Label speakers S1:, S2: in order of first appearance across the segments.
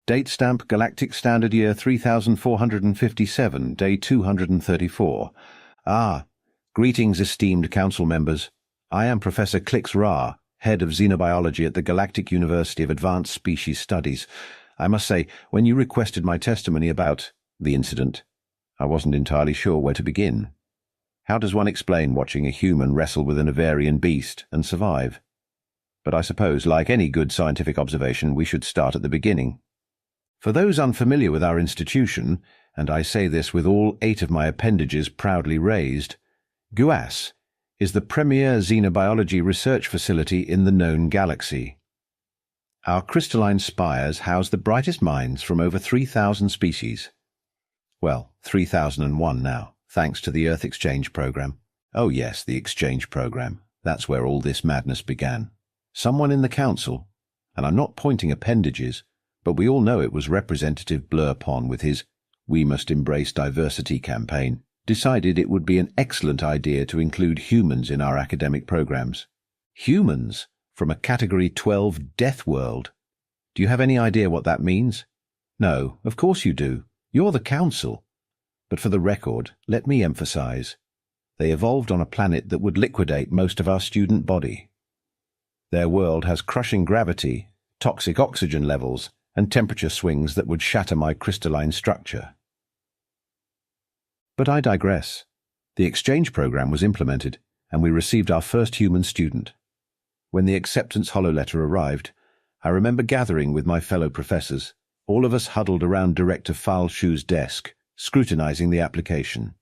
S1: Date stamp Galactic Standard Year 3457, Day 234. Ah, greetings esteemed council members. I am Professor Clix Ra, Head of Xenobiology at the Galactic University of Advanced Species Studies. I must say, when you requested my testimony about the incident, I wasn't entirely sure where to begin. How does one explain watching a human wrestle with an Avarian beast and survive? But I suppose, like any good scientific observation, we should start at the beginning. For those unfamiliar with our institution, and I say this with all 8 of my appendages proudly raised, GUAS is the premier xenobiology research facility in the known galaxy. Our crystalline spires house the brightest minds from over 3,000 species. Well, 3,001 now, thanks to the Earth Exchange Program. Oh yes, the Exchange Program. That's where all this madness began. Someone in the council, and I'm not pointing appendages, but we all know it was Representative Blurpon with his "We Must Embrace Diversity" campaign, decided it would be an excellent idea to include humans in our academic programs. Humans from a Category 12 death world. Do you have any idea what that means? No, of course you do. You're the council. But for the record, let me emphasize, they evolved on a planet that would liquidate most of our student body. Their world has crushing gravity, toxic oxygen levels, and temperature swings that would shatter my crystalline structure. But I digress. The exchange program was implemented, and we received our first human student. When the acceptance hololetter arrived, I remember gathering with my fellow professors, all of us huddled around Director Falshu's desk, scrutinizing the application.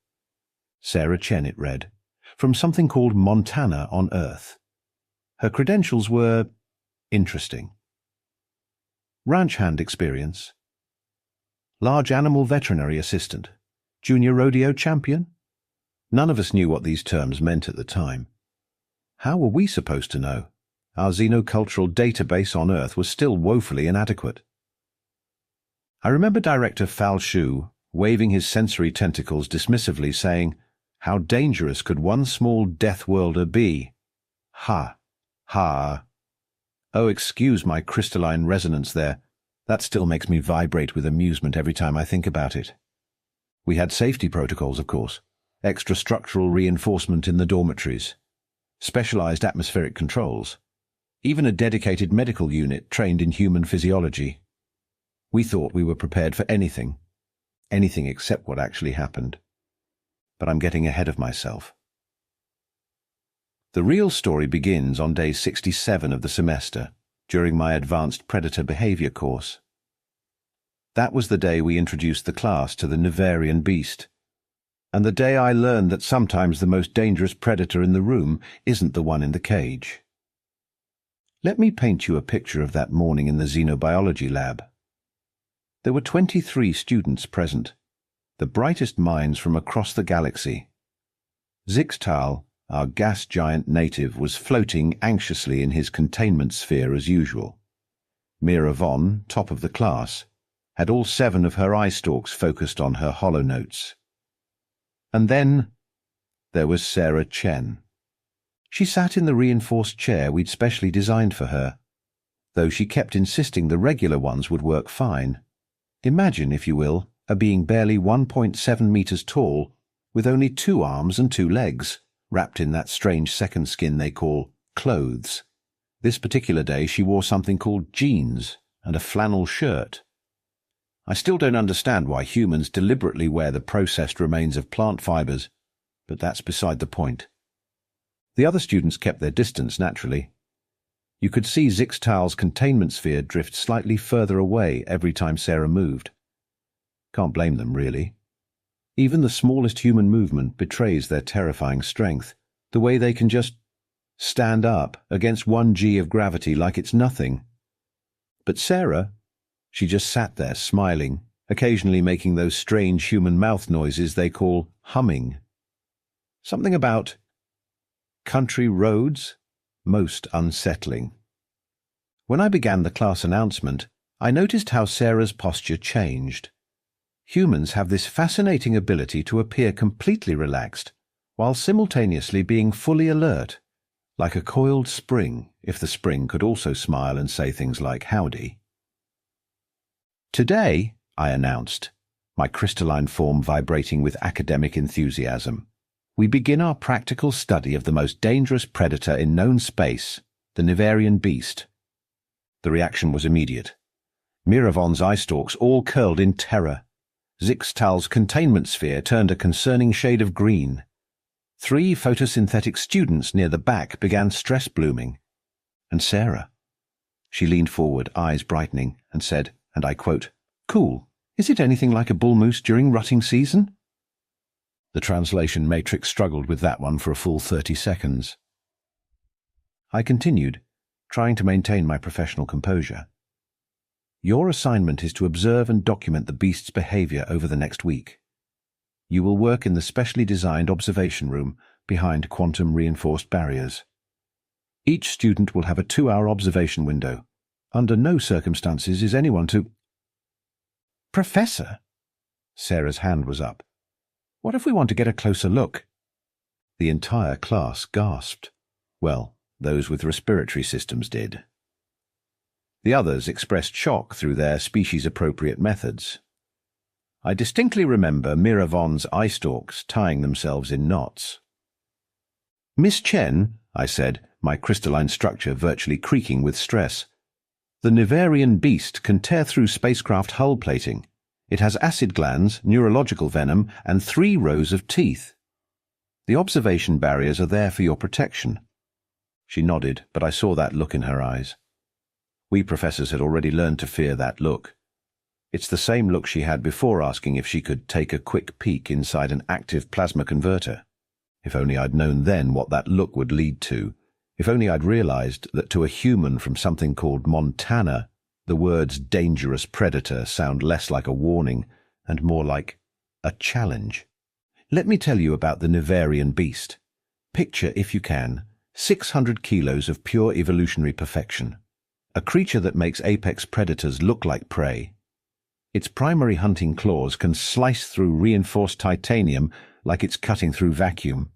S1: Sarah Chen, it read, from something called Montana on Earth. Her credentials were interesting. Ranch hand experience. Large animal veterinary assistant. Junior rodeo champion. None of us knew what these terms meant at the time. How were we supposed to know? Our xenocultural database on Earth was still woefully inadequate. I remember Director Falshu waving his sensory tentacles dismissively, saying, "How dangerous could one small Deathworlder be? Ha, ha." Oh, excuse my crystalline resonance there. That still makes me vibrate with amusement every time I think about it. We had safety protocols, of course. Extra structural reinforcement in the dormitories. Specialized atmospheric controls. Even a dedicated medical unit trained in human physiology. We thought we were prepared for anything. Anything except what actually happened. But I'm getting ahead of myself. The real story begins on day 67 of the semester, during my Advanced Predator Behavior course. That was the day we introduced the class to the Navarian beast, and the day I learned that sometimes the most dangerous predator in the room isn't the one in the cage. Let me paint you a picture of that morning in the xenobiology lab. There were 23 students present, the brightest minds from across the galaxy. Zixtal, our gas giant native, was floating anxiously in his containment sphere as usual. Mira Von, top of the class, had all 7 of her eye stalks focused on her hollow notes. And then there was Sarah Chen. She sat in the reinforced chair we'd specially designed for her, though she kept insisting the regular ones would work fine. Imagine, if you will, a being barely 1.7 meters tall, with only 2 arms and 2 legs, wrapped in that strange second skin they call clothes. This particular day she wore something called jeans and a flannel shirt. I still don't understand why humans deliberately wear the processed remains of plant fibers, but that's beside the point. The other students kept their distance, naturally. You could see Zixtal's containment sphere drift slightly further away every time Sarah moved. Can't blame them, really. Even the smallest human movement betrays their terrifying strength, the way they can just stand up against 1 g of gravity like it's nothing. But Sarah, she just sat there smiling, occasionally making those strange human mouth noises they call humming. Something about country roads, most unsettling. When I began the class announcement, I noticed how Sarah's posture changed. Humans have this fascinating ability to appear completely relaxed, while simultaneously being fully alert, like a coiled spring, if the spring could also smile and say things like howdy. Today, I announced, my crystalline form vibrating with academic enthusiasm, we begin our practical study of the most dangerous predator in known space, the Nivarian beast. The reaction was immediate. Miravon's eye stalks all curled in terror. Zixtal's containment sphere turned a concerning shade of green. 3 photosynthetic students near the back began stress blooming. And Sarah? She leaned forward, eyes brightening, and said, and I quote, "Cool. Is it anything like a bull moose during rutting season?" The translation matrix struggled with that one for a full 30 seconds. I continued, trying to maintain my professional composure. Your assignment is to observe and document the beast's behavior over the next week. You will work in the specially designed observation room behind quantum-reinforced barriers. Each student will have a 2-hour observation window. Under no circumstances is anyone to— "Professor?" Sarah's hand was up. "What if we want to get a closer look?" The entire class gasped. Well, those with respiratory systems did. The others expressed shock through their species-appropriate methods. I distinctly remember Miravon's eye stalks tying themselves in knots. "Miss Chen," I said, my crystalline structure virtually creaking with stress, "the Nivarian beast can tear through spacecraft hull plating. It has acid glands, neurological venom, and 3 rows of teeth. The observation barriers are there for your protection." She nodded, but I saw that look in her eyes. We professors had already learned to fear that look. It's the same look she had before asking if she could take a quick peek inside an active plasma converter. If only I'd known then what that look would lead to. If only I'd realized that to a human from something called Montana, the words dangerous predator sound less like a warning and more like a challenge. Let me tell you about the Nivarian beast. Picture, if you can, 600 kilos of pure evolutionary perfection. A creature that makes apex predators look like prey. Its primary hunting claws can slice through reinforced titanium like it's cutting through vacuum.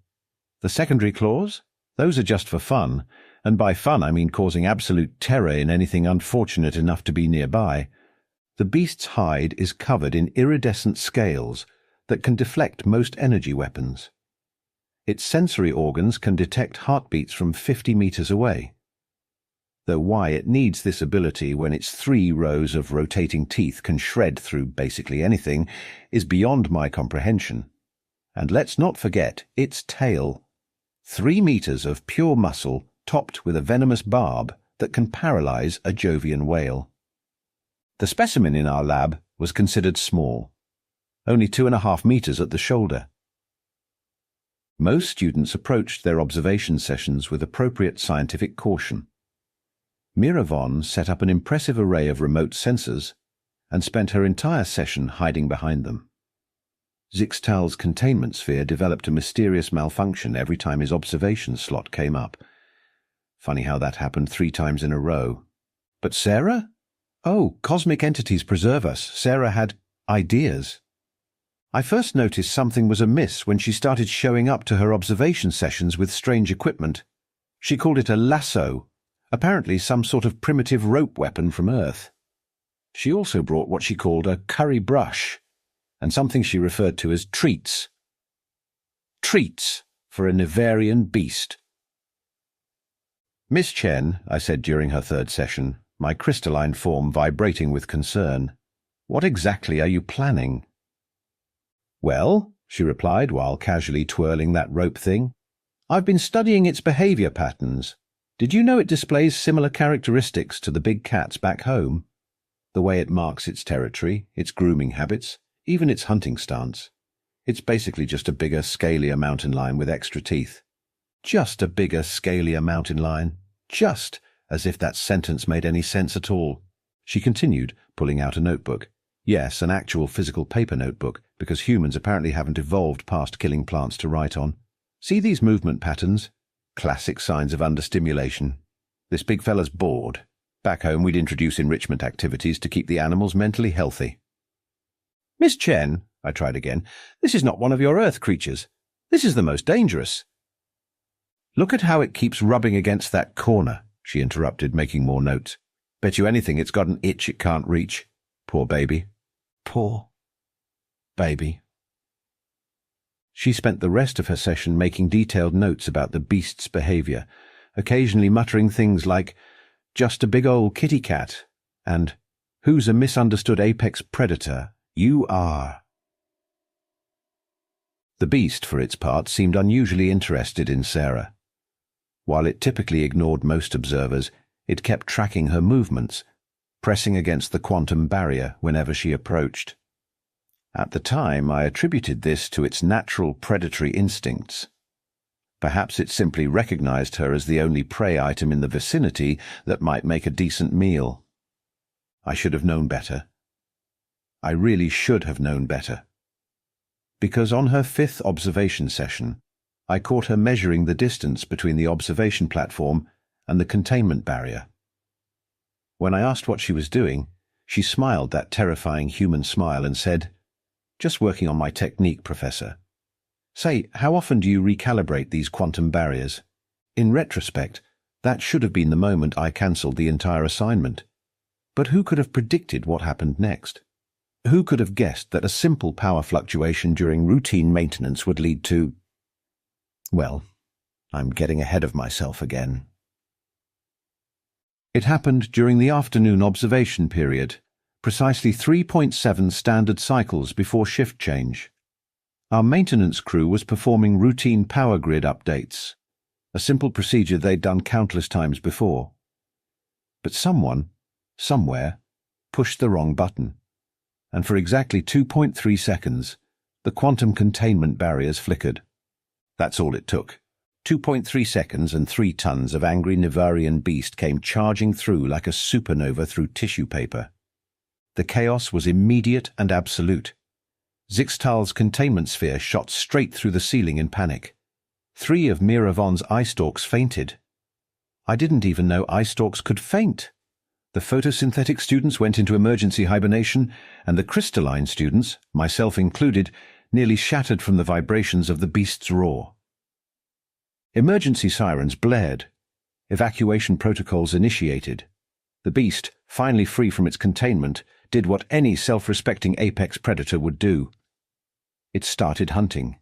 S1: The secondary claws? Those are just for fun, and by fun I mean causing absolute terror in anything unfortunate enough to be nearby. The beast's hide is covered in iridescent scales that can deflect most energy weapons. Its sensory organs can detect heartbeats from 50 meters away. Though why it needs this ability when its 3 rows of rotating teeth can shred through basically anything is beyond my comprehension. And let's not forget its tail. 3 meters of pure muscle topped with a venomous barb that can paralyze a Jovian whale. The specimen in our lab was considered small, only 2.5 meters at the shoulder. Most students approached their observation sessions with appropriate scientific caution. Miravon set up an impressive array of remote sensors and spent her entire session hiding behind them. Zixtal's containment sphere developed a mysterious malfunction every time his observation slot came up. Funny how that happened 3 times in a row. But Sarah? Oh, cosmic entities preserve us. Sarah had ideas. I first noticed something was amiss when she started showing up to her observation sessions with strange equipment. She called it a lasso, apparently some sort of primitive rope weapon from Earth. She also brought what she called a curry brush, and something she referred to as treats. Treats for a Nivarian beast. "Miss Chen," I said during her 3rd session, my crystalline form vibrating with concern, "what exactly are you planning?" "Well," she replied while casually twirling that rope thing, "I've been studying its behavior patterns. Did you know it displays similar characteristics to the big cats back home? The way it marks its territory, its grooming habits, even its hunting stance. It's basically just a bigger, scalier mountain lion with extra teeth. Just a bigger, scalier mountain lion. Just as if that sentence made any sense at all." She continued, pulling out a notebook. Yes, an actual physical paper notebook, because humans apparently haven't evolved past killing plants to write on. "See these movement patterns? Classic signs of understimulation. This big fella's bored. Back home we'd introduce enrichment activities to keep the animals mentally healthy." "Miss Chen," I tried again, "this is not one of your Earth creatures. This is the most dangerous." "Look at how it keeps rubbing against that corner," she interrupted, making more notes. "Bet you anything it's got an itch it can't reach. Poor baby. Poor baby. She spent the rest of her session making detailed notes about the beast's behavior, occasionally muttering things like, "Just a big old kitty cat," and "Who's a misunderstood apex predator? You are." The beast, for its part, seemed unusually interested in Sarah. While it typically ignored most observers, it kept tracking her movements, pressing against the quantum barrier whenever she approached. At the time, I attributed this to its natural predatory instincts. Perhaps it simply recognized her as the only prey item in the vicinity that might make a decent meal. I should have known better. I really should have known better. Because on her 5th observation session, I caught her measuring the distance between the observation platform and the containment barrier. When I asked what she was doing, she smiled that terrifying human smile and said, "Just working on my technique, Professor. Say, how often do you recalibrate these quantum barriers?" In retrospect, that should have been the moment I cancelled the entire assignment. But who could have predicted what happened next? Who could have guessed that a simple power fluctuation during routine maintenance would lead to... Well, I'm getting ahead of myself again. It happened during the afternoon observation period, precisely 3.7 standard cycles before shift change. Our maintenance crew was performing routine power grid updates, a simple procedure they'd done countless times before. But someone, somewhere, pushed the wrong button, and for exactly 2.3 seconds, the quantum containment barriers flickered. That's all it took. 2.3 seconds and 3 tons of angry Nivarian beast came charging through like a supernova through tissue paper. The chaos was immediate and absolute. Zixtal's containment sphere shot straight through the ceiling in panic. 3 of Miravon's eye stalks fainted. I didn't even know eye stalks could faint. The photosynthetic students went into emergency hibernation, and the crystalline students, myself included, nearly shattered from the vibrations of the beast's roar. Emergency sirens blared. Evacuation protocols initiated. The beast, finally free from its containment, did what any self-respecting apex predator would do. It started hunting.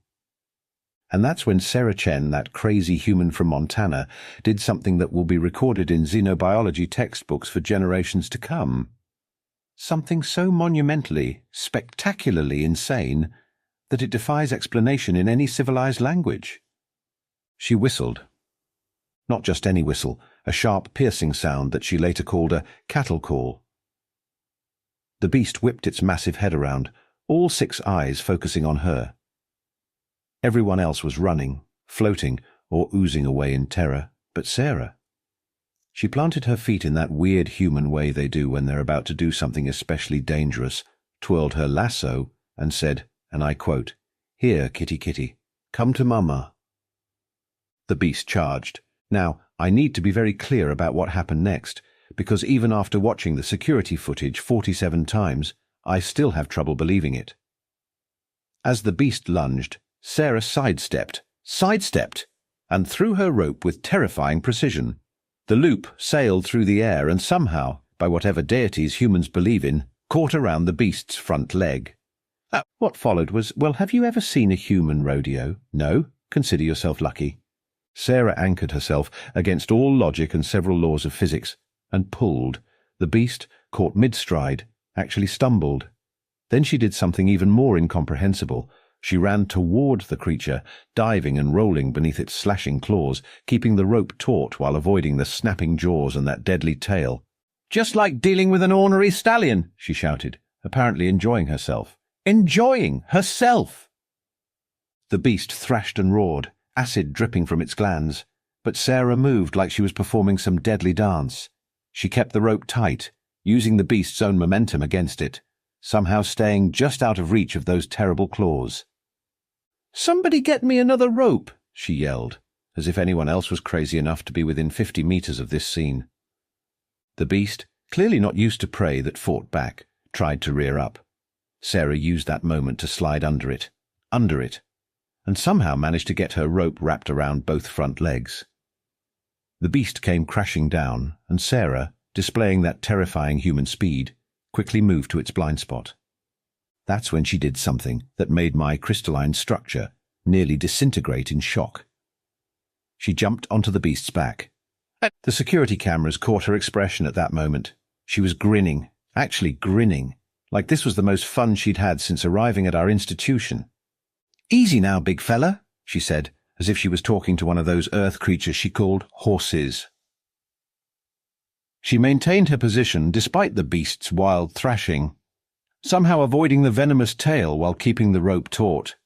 S1: And that's when Sarah Chen, that crazy human from Montana, did something that will be recorded in xenobiology textbooks for generations to come. Something so monumentally, spectacularly insane that it defies explanation in any civilized language. She whistled. Not just any whistle, a sharp, piercing sound that she later called a cattle call. The beast whipped its massive head around, all 6 eyes focusing on her. Everyone else was running, floating, or oozing away in terror, but Sarah. She planted her feet in that weird human way they do when they're about to do something especially dangerous, twirled her lasso, and said, and I quote, "Here, kitty kitty, come to mama." The beast charged. Now, I need to be very clear about what happened next, because even after watching the security footage 47 times, I still have trouble believing it. As the beast lunged, Sarah sidestepped, and threw her rope with terrifying precision. The loop sailed through the air and somehow, by whatever deities humans believe in, caught around the beast's front leg. What followed was, well, have you ever seen a human rodeo? No? Consider yourself lucky. Sarah anchored herself against all logic and several laws of physics, and pulled. The beast, caught mid-stride, actually stumbled. Then she did something even more incomprehensible. She ran toward the creature, diving and rolling beneath its slashing claws, keeping the rope taut while avoiding the snapping jaws and that deadly tail. "Just like dealing with an ornery stallion," she shouted, apparently enjoying herself. Enjoying herself! The beast thrashed and roared, acid dripping from its glands, but Sarah moved like she was performing some deadly dance. She kept the rope tight, using the beast's own momentum against it, somehow staying just out of reach of those terrible claws. "Somebody get me another rope," she yelled, as if anyone else was crazy enough to be within 50 meters of this scene. The beast, clearly not used to prey that fought back, tried to rear up. Sarah used that moment to slide under it, and somehow managed to get her rope wrapped around both front legs. The beast came crashing down, and Sarah, displaying that terrifying human speed, quickly moved to its blind spot. That's when she did something that made my crystalline structure nearly disintegrate in shock. She jumped onto the beast's back. The security cameras caught her expression at that moment. She was grinning, actually grinning, like this was the most fun she'd had since arriving at our institution. "Easy now, big fella," she said, as if she was talking to one of those earth creatures she called horses. She maintained her position despite the beast's wild thrashing, somehow avoiding the venomous tail while keeping the rope taut.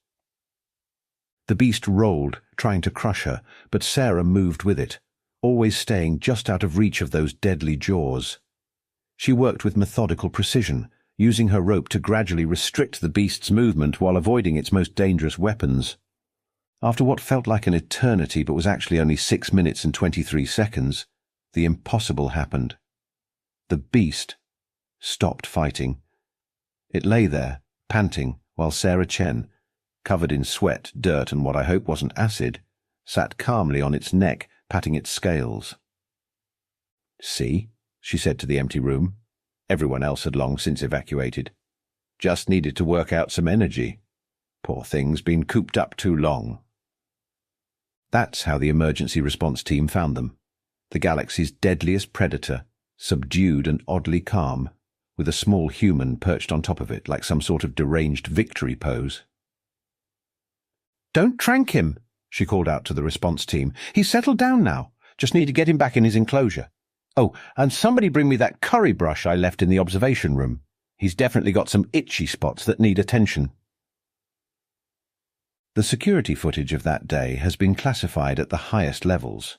S1: The beast rolled, trying to crush her, but Sarah moved with it, always staying just out of reach of those deadly jaws. She worked with methodical precision, using her rope to gradually restrict the beast's movement while avoiding its most dangerous weapons. After what felt like an eternity but was actually only 6 minutes and 23 seconds, the impossible happened. The beast stopped fighting. It lay there, panting, while Sarah Chen, covered in sweat, dirt, and what I hope wasn't acid, sat calmly on its neck, patting its scales. "See," she said to the empty room. Everyone else had long since evacuated. "Just needed to work out some energy. Poor thing's been cooped up too long." That's how the emergency response team found them. The galaxy's deadliest predator, subdued and oddly calm, with a small human perched on top of it like some sort of deranged victory pose. "Don't trank him," she called out to the response team. "He's settled down now. Just need to get him back in his enclosure. Oh, and somebody bring me that curry brush I left in the observation room. He's definitely got some itchy spots that need attention." The security footage of that day has been classified at the highest levels,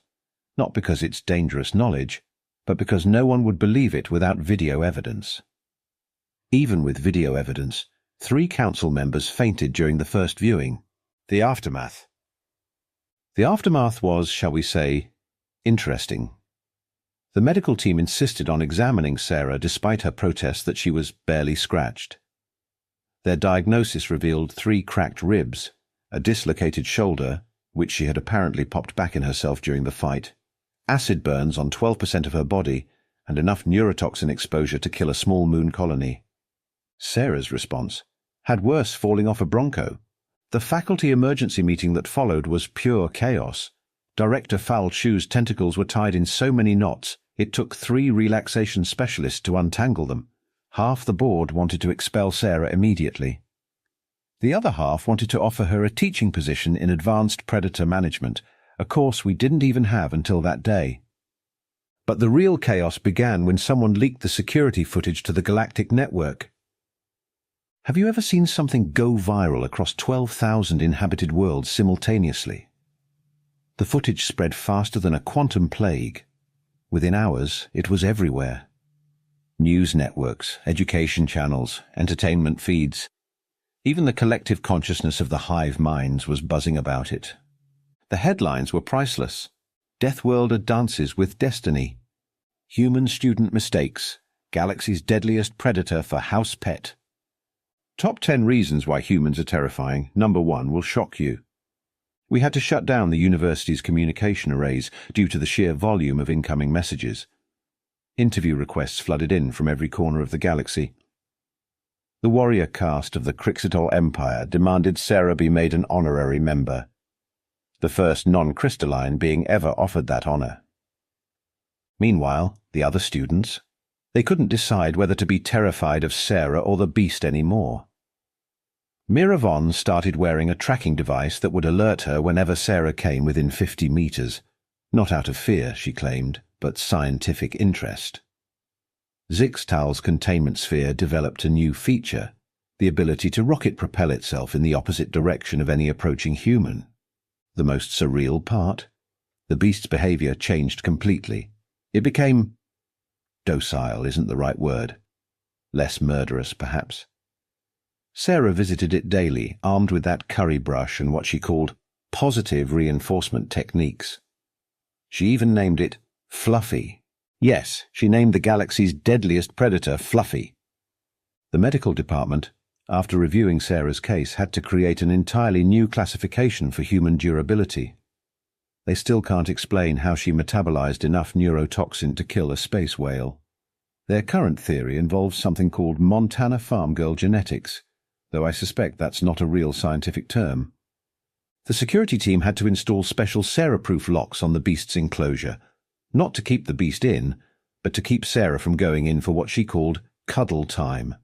S1: not because it's dangerous knowledge, but because no one would believe it without video evidence. Even with video evidence, 3 council members fainted during the first viewing. The aftermath. The aftermath was, shall we say, interesting. The medical team insisted on examining Sarah despite her protest that she was barely scratched. Their diagnosis revealed 3 cracked ribs, a dislocated shoulder, which she had apparently popped back in herself during the fight, acid burns on 12% of her body, and enough neurotoxin exposure to kill a small moon colony. Sarah's response had worse falling off a Bronco. The faculty emergency meeting that followed was pure chaos. Director Foul Shoe's tentacles were tied in so many knots, it took 3 relaxation specialists to untangle them. Half the board wanted to expel Sarah immediately. The other half wanted to offer her a teaching position in advanced predator management, a course we didn't even have until that day. But the real chaos began when someone leaked the security footage to the Galactic network. Have you ever seen something go viral across 12,000 inhabited worlds simultaneously? The footage spread faster than a quantum plague. Within hours, it was everywhere. News networks, education channels, entertainment feeds. Even the collective consciousness of the hive minds was buzzing about it. The headlines were priceless. Deathworlder dances with destiny. Human student mistakes. Galaxy's deadliest predator for house pet. Top 10 reasons why humans are terrifying. Number 1 will shock you. We had to shut down the university's communication arrays due to the sheer volume of incoming messages. Interview requests flooded in from every corner of the galaxy. The warrior caste of the Crixitol Empire demanded Sarah be made an honorary member, the first non-crystalline being ever offered that honor. Meanwhile, the other students, they couldn't decide whether to be terrified of Sarah or the beast anymore. Miravon started wearing a tracking device that would alert her whenever Sarah came within 50 meters, not out of fear, she claimed, but scientific interest. Zixtal's containment sphere developed a new feature, the ability to rocket propel itself in the opposite direction of any approaching human. The most surreal part? The beast's behavior changed completely. It became docile isn't the right word. Less murderous, perhaps. Sarah visited it daily, armed with that curry brush and what she called positive reinforcement techniques. She even named it Fluffy. Yes, she named the galaxy's deadliest predator Fluffy. The medical department, after reviewing Sarah's case, had to create an entirely new classification for human durability. They still can't explain how she metabolized enough neurotoxin to kill a space whale. Their current theory involves something called Montana farm girl genetics, though I suspect that's not a real scientific term. The security team had to install special Sarah-proof locks on the beast's enclosure, not to keep the beast in, but to keep Sarah from going in for what she called cuddle time.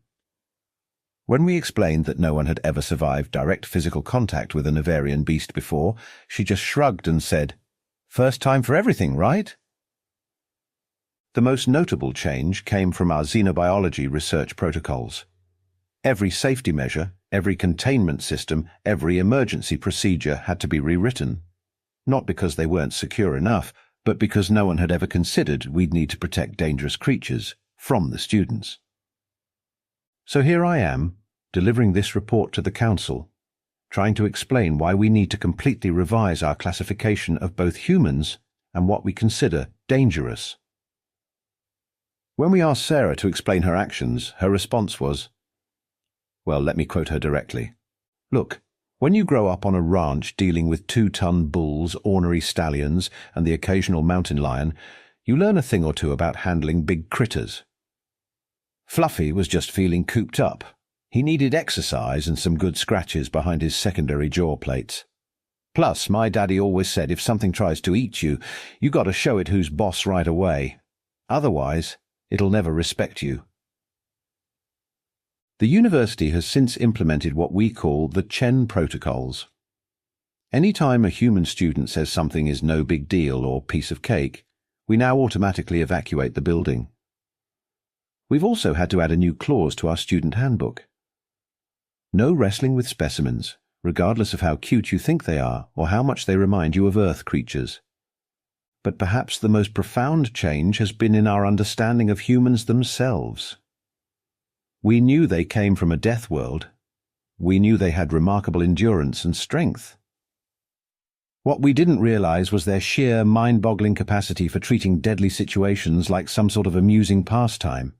S1: When we explained that no one had ever survived direct physical contact with a Nevarian beast before, she just shrugged and said, "First time for everything, right?" The most notable change came from our xenobiology research protocols. Every safety measure, every containment system, every emergency procedure had to be rewritten. Not because they weren't secure enough, but because no one had ever considered we'd need to protect dangerous creatures from the students. So here I am, delivering this report to the Council, trying to explain why we need to completely revise our classification of both humans and what we consider dangerous. When we asked Sarah to explain her actions, her response was, well, let me quote her directly. "Look, when you grow up on a ranch dealing with 2-ton bulls, ornery stallions, and the occasional mountain lion, you learn a thing or two about handling big critters. Fluffy was just feeling cooped up. He needed exercise and some good scratches behind his secondary jaw plates. Plus, my daddy always said if something tries to eat you, you got to show it who's boss right away. Otherwise, it'll never respect you." The university has since implemented what we call the Chen protocols. Any time a human student says something is no big deal or piece of cake, we now automatically evacuate the building. We've also had to add a new clause to our student handbook. No wrestling with specimens, regardless of how cute you think they are or how much they remind you of Earth creatures. But perhaps the most profound change has been in our understanding of humans themselves. We knew they came from a death world. We knew they had remarkable endurance and strength. What we didn't realize was their sheer, mind-boggling capacity for treating deadly situations like some sort of amusing pastime.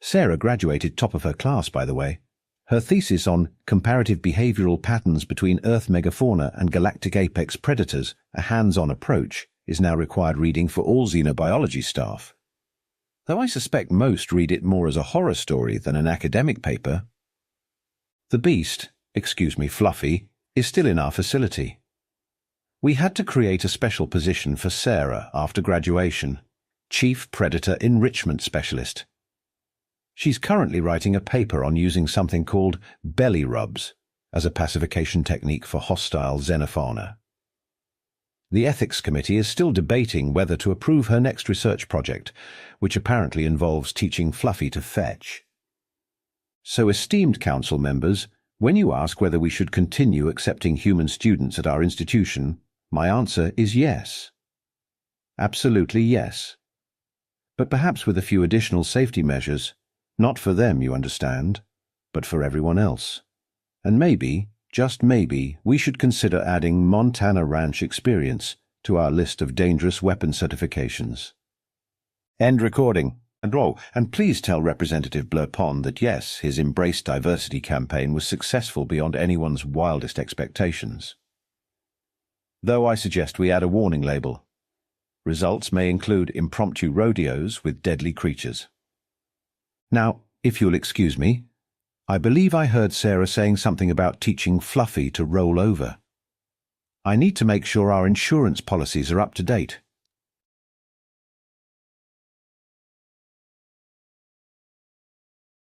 S1: Sarah graduated top of her class, by the way. Her thesis on comparative behavioral patterns between Earth megafauna and galactic apex predators, a hands-on approach, is now required reading for all xenobiology staff. Though I suspect most read it more as a horror story than an academic paper. The beast, Fluffy, is still in our facility. We had to create a special position for Sarah after graduation, Chief Predator Enrichment Specialist. She's currently writing a paper on using something called belly rubs as a pacification technique for hostile xenofauna. The Ethics Committee is still debating whether to approve her next research project, which apparently involves teaching Fluffy to fetch. So, esteemed council members, when you ask whether we should continue accepting human students at our institution, my answer is yes. Absolutely yes. But perhaps with a few additional safety measures, not for them, you understand, but for everyone else. And maybe, just maybe, we should consider adding Montana Ranch experience to our list of dangerous weapon certifications. End recording. And please tell Representative Blurpon that yes, his Embrace Diversity campaign was successful beyond anyone's wildest expectations. Though I suggest we add a warning label. Results may include impromptu rodeos with deadly creatures. Now, if you'll excuse me, I believe I heard Sarah saying something about teaching Fluffy to roll over. I need to make sure our insurance policies are up to date.